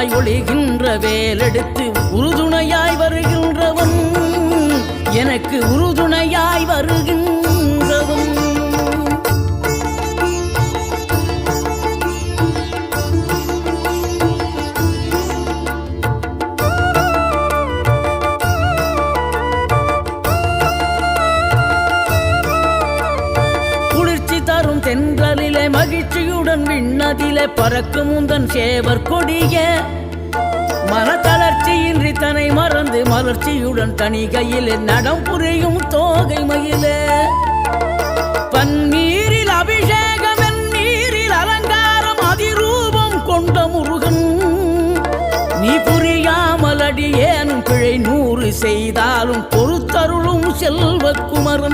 உருவாய் ஒளிகின்ற வேலெடுத்து உறுதுணையாய் வருகின்றவன், எனக்கு உறுதுணையாய் வருகின்றவன். தென்றலிலே மகிழ்ச்சியுடன் விண்ணதிலே பறக்கும் உந்தன் சேவர் கொடிய, மனத்தளர்ச்சியின்றி தன்னை மறந்து மலர்ச்சியுடன் தனிகையிலே நடம் புரியும் தோகை மயிலே, பன்னீரில் அபிஷேகம் நீரில் அலங்காரம் அதிரூபம் கொண்ட முருகன், நீ புரியாமல் அடியேனும் பிழை 100 செய்தாலும் பொறுத்தருளும் செல்வ குமரன்.